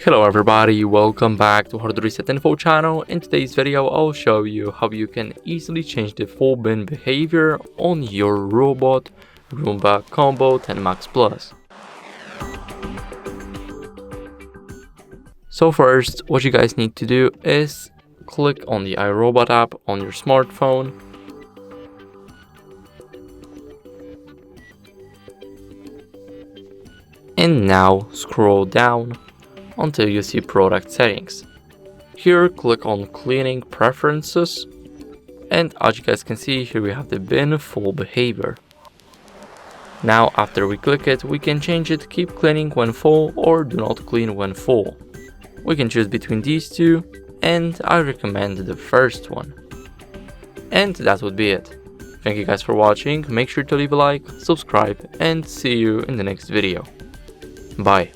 Hello everybody, welcome back to HardReset.Info channel. In today's video I'll show you how you can easily change the full bin behavior on your robot Roomba Combo 10 Max Plus. So first, what you guys need to do is click on the iRobot app on your smartphone. And now scroll down until you see product settings. Here click on cleaning preferences, and as you guys can see here we have the bin full behavior. Now after we click it, we can change it keep cleaning when full or do not clean when full. We can choose between these two, and I recommend the first one. And that would be it. Thank you guys for watching, make sure to leave a like, subscribe, and see you in the next video. Bye.